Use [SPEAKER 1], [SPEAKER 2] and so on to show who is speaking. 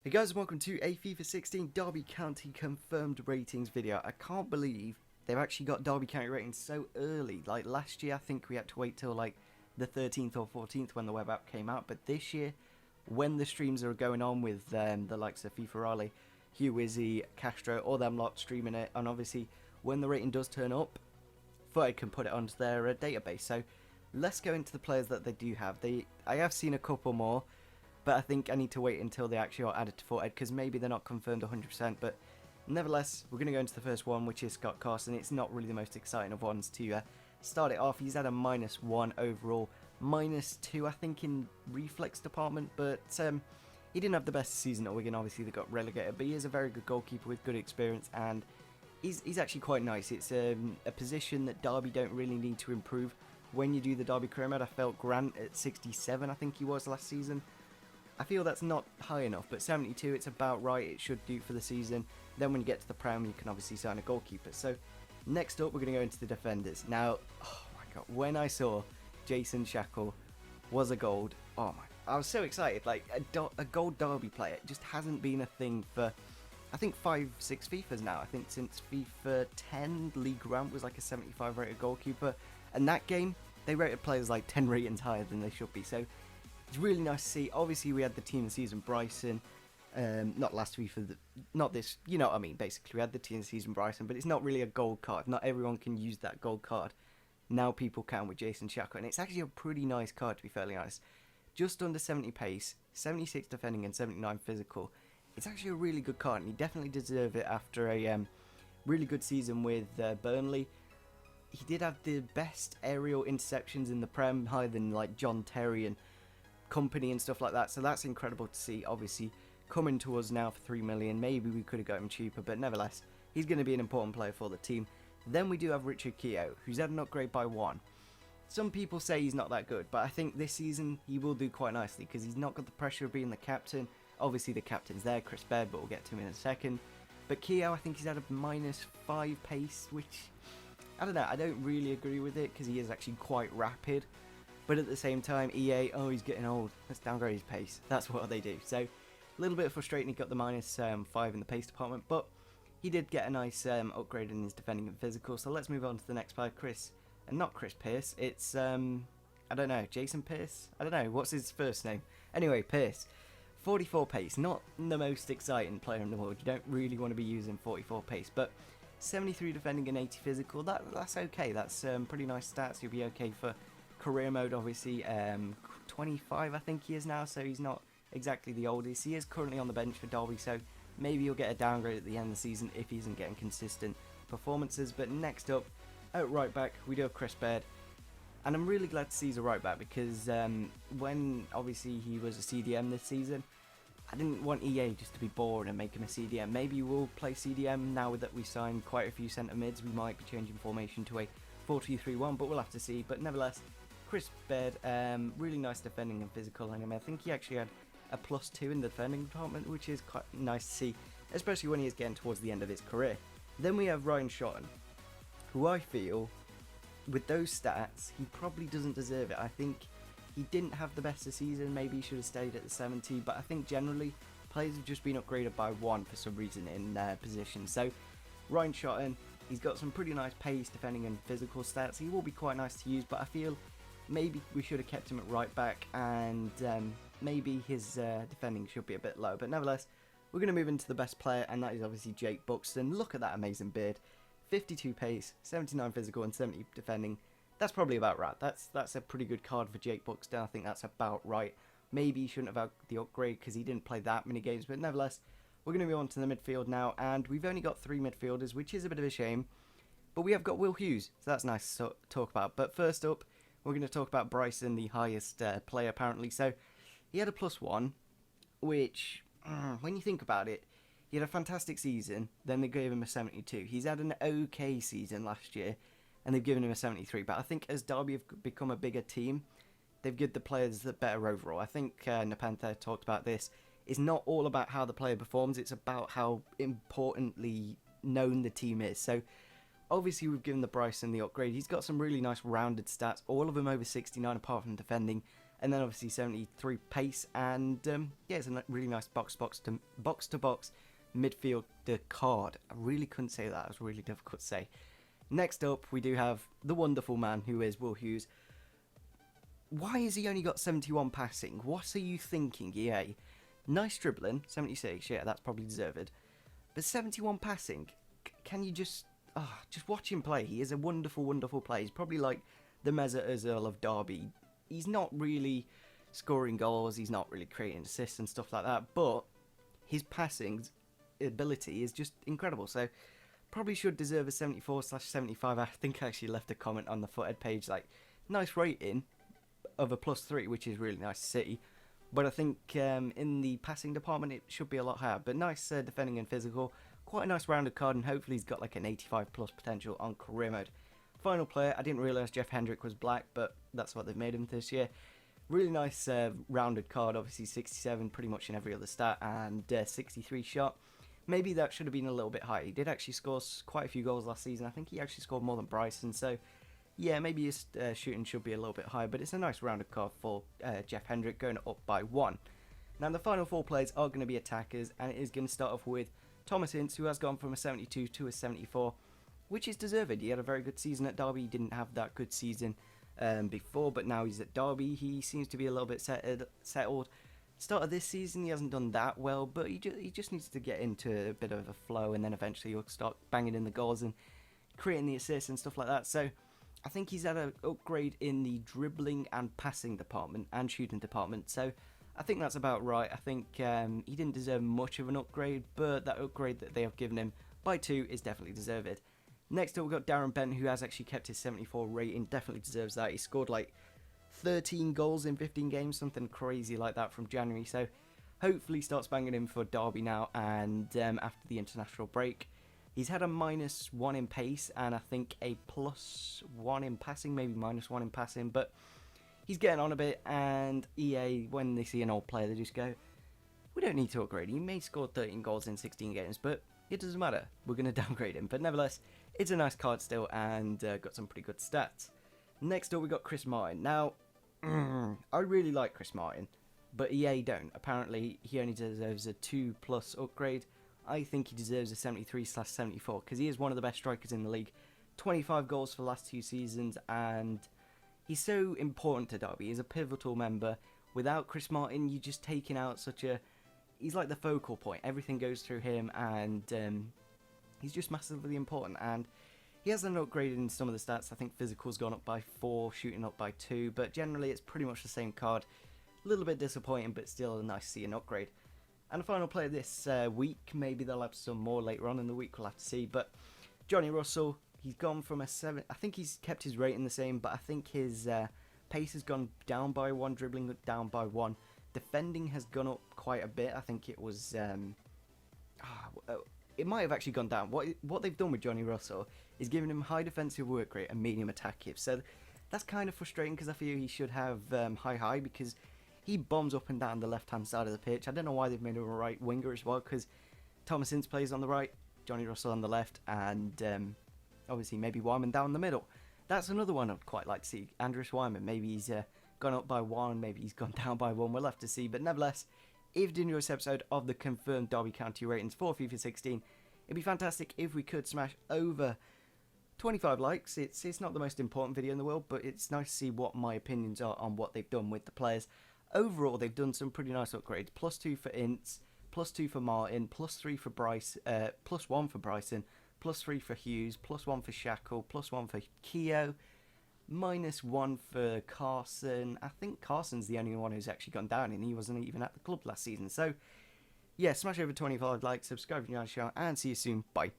[SPEAKER 1] Hey guys, welcome to a FIFA 16 Derby County confirmed ratings video. I can't believe they've actually got Derby County ratings so early. Like last year I think we had to wait till like the 13th or 14th when the web app came out, but this year when the streams are going on with the likes of FIFA Raleigh, Hughes, Castro, all them lot streaming it, and obviously when the rating does turn up, thought I can put it onto their database. So let's go into the players that they do have. I have seen a couple more, but I think I need to wait until they actually are added to Forted, because maybe they're not confirmed 100%, but nevertheless, we're going to go into the first one, which is Scott Carson. It's not really the most exciting of ones to start it off. He's had a -1 overall, -2 I think in reflex department, but he didn't have the best season at Wigan. Obviously they got relegated, but he is a very good goalkeeper with good experience, and he's actually quite nice. It's a position that Derby don't really need to improve. When you do the Derby career mode, I felt Grant at 67 I think he was last season. I feel that's not high enough, but 72, it's about right. It should do for the season. Then when you get to the Prem, you can obviously sign a goalkeeper. So next up, we're going to go into the defenders. Now, oh my god, when I saw Jason Shackle was a gold, oh my, I was so excited. Like a gold Derby player, it just hasn't been a thing for, I think 5-6 FIFAs now. I think since FIFA 10, Lee Grant was like a 75 rated goalkeeper. And that game, they rated players like 10 ratings higher than they should be. So it's really nice to see. Obviously, we had the team of the season Bryson, not last FIFA, not this, you know what I mean, basically. We had the team of the season Bryson, but it's not really a gold card. Not everyone can use that gold card. Now people can with Jason Shackle, and it's actually a pretty nice card, to be fairly honest. Just under 70 pace, 76 defending, and 79 physical. It's actually a really good card, and he definitely deserved it after a really good season with Burnley. He did have the best aerial interceptions in the Prem, higher than like John Terry and company and stuff like that, so that's incredible to see. Obviously coming to us now for 3 million, maybe we could have got him cheaper, but nevertheless he's going to be an important player for the team. Then we do have Richard Keogh, who's had an upgrade by 1. Some people say he's not that good, but I think this season he will do quite nicely because he's not got the pressure of being the captain. Obviously the captain's there, Chris Baird, but we'll get to him in a second. But Keogh, I think he's had a -5 pace, which I don't know, I don't really agree with it because he is actually quite rapid. But at the same time, EA, oh, he's getting old, let's downgrade his pace. That's what they do. So a little bit frustrating he got the -5 in the pace department, but he did get a nice upgrade in his defending and physical. So let's move on to the next player, Chris. And not Chris Pearce, it's, I don't know, Jason Pearce? I don't know, what's his first name? Anyway, Pearce. 44 pace, not the most exciting player in the world. You don't really want to be using 44 pace, but 73 defending and 80 physical, that's okay. That's pretty nice stats. You'll be okay for career mode. Obviously 25 I think he is now, so he's not exactly the oldest. He is currently on the bench for Derby, so maybe he'll get a downgrade at the end of the season if he isn't getting consistent performances. But next up, at right back, we do have Chris Baird, and I'm really glad to see he's a right back because when obviously he was a CDM this season, I didn't want EA just to be bored and make him a CDM. Maybe we'll play CDM now that we signed quite a few centre mids. We might be changing formation to a 4-2-3-1, but we'll have to see. But nevertheless, Chris Baird, really nice defending and physical anime. I think he actually had a +2 in the defending department, which is quite nice to see, especially when he is getting towards the end of his career. Then we have Ryan Shotton, who I feel, with those stats, he probably doesn't deserve it. I think he didn't have the best of the season. Maybe he should have stayed at the 70, but I think generally players have just been upgraded by 1 for some reason in their position. So Ryan Shotton, he's got some pretty nice pace, defending and physical stats. He will be quite nice to use, but I feel maybe we should have kept him at right back, and maybe his defending should be a bit low. But nevertheless, we're going to move into the best player, and that is obviously Jake Buxton. Look at that amazing beard. 52 pace, 79 physical, and 70 defending. That's probably about right. That's a pretty good card for Jake Buxton. I think that's about right. Maybe he shouldn't have had the upgrade because he didn't play that many games. But nevertheless, we're going to move on to the midfield now, and we've only got 3 midfielders, which is a bit of a shame. But we have got Will Hughes, so that's nice to talk about. But first up, we're going to talk about Bryson, the highest player apparently. So he had a +1, which, when you think about it, he had a fantastic season, then they gave him a 72. He's had an okay season last year, and they've given him a 73. But I think as Derby have become a bigger team, they've given the players the better overall. I think Nepenthe talked about this. It's not all about how the player performs, it's about how importantly known the team is. So obviously we've given the Bryson the upgrade. He's got some really nice rounded stats, all of them over 69 apart from defending, And then obviously 73 pace, and yeah, it's a really nice box-to-box midfield card. I really couldn't say that, it was really difficult to say. Next up, we do have the wonderful man who is Will Hughes. Why has he only got 71 passing? What are you thinking, EA? Nice dribbling, 76, yeah, that's probably deserved. But 71 passing, can you just watch him play? He is a wonderful, wonderful player. He's probably like the Mesut Ozil of Derby. He's not really scoring goals, he's not really creating assists and stuff like that, but his passing ability is just incredible. So probably should deserve a 74/75. I think I actually left a comment on the Foothead page, like, nice rating of a +3, which is really nice to see. But I think in the passing department it should be a lot higher. But nice defending and physical. Quite a nice rounded card, and hopefully he's got like an 85 plus potential on career mode. Final player, I didn't realise Jeff Hendrick was black, but that's what they've made him this year. Really nice rounded card, obviously 67 pretty much in every other stat, and 63 shot. Maybe that should have been a little bit higher. He did actually score quite a few goals last season. I think he actually scored more than Bryson, so yeah, maybe his shooting should be a little bit higher, but it's a nice rounded card for Jeff Hendrick, going up by 1. Now the final 4 players are going to be attackers, and it is going to start off with Thomas Ince, who has gone from a 72 to a 74, which is deserved. He had a very good season at Derby. He didn't have that good season before, but now he's at Derby. He seems to be a little bit settled. Start of this season, he hasn't done that well, but he just needs to get into a bit of a flow, and then eventually he'll start banging in the goals and creating the assists and stuff like that. So I think he's had an upgrade in the dribbling and passing department and shooting department. So I think that's about right. I think he didn't deserve much of an upgrade, but that upgrade that they have given him by 2 is definitely deserved. Next up, we've got Darren Bent, who has actually kept his 74 rating. Definitely deserves that. He scored like 13 goals in 15 games, something crazy like that from January. So hopefully starts banging in for Derby now, and after the international break. He's had a -1 in pace, and I think a +1 in passing, maybe -1 in passing, but he's getting on a bit, and EA, when they see an old player, they just go, we don't need to upgrade. He may score 13 goals in 16 games, but it doesn't matter. We're going to downgrade him. But nevertheless, it's a nice card still, and got some pretty good stats. Next up, we got Chris Martin. Now, I really like Chris Martin, but EA don't. Apparently, he only deserves a 2+ upgrade. I think he deserves a 73/74, because he is one of the best strikers in the league. 25 goals for the last 2 seasons, and he's so important to Derby. He's a pivotal member. Without Chris Martin, you're just taking out he's like the focal point. Everything goes through him, and he's just massively important. And he hasn't upgraded in some of the stats. I think physical's gone up by 4, shooting up by 2, but generally it's pretty much the same card. A little bit disappointing, but still nice to see an upgrade. And the final player this week, maybe they'll have some more later on in the week, we'll have to see. But Johnny Russell, he's gone from a 7. I think he's kept his rating the same, but I think his pace has gone down by 1, dribbling down by 1. Defending has gone up quite a bit. I think it was... it might have actually gone down. What they've done with Johnny Russell is giving him high defensive work rate and medium attack hit. So that's kind of frustrating, because I feel he should have high, because he bombs up and down the left-hand side of the pitch. I don't know why they've made him a right winger as well, because Thomas Ince plays on the right, Johnny Russell on the left, and obviously maybe Wyman down the middle. That's another one I'd quite like to see. Andreas Wyman, maybe he's gone up by 1, maybe he's gone down by 1. We'll have to see. But nevertheless, if you did enjoy this episode of the confirmed Derby County ratings for FIFA 16, it'd be fantastic if we could smash over 25 likes. It's not the most important video in the world, but it's nice to see what my opinions are on what they've done with the players. Overall, they've done some pretty nice upgrades. +2 for Ince, +2 for Martin, +3 for Bryce, +1 for Bryson, +3 for Hughes, +1 for Shackle, +1 for Keogh, -1 for Carson. I think Carson's the only one who's actually gone down, and he wasn't even at the club last season. So, yeah, smash over 25 likes, subscribe to the channel, and see you soon. Bye.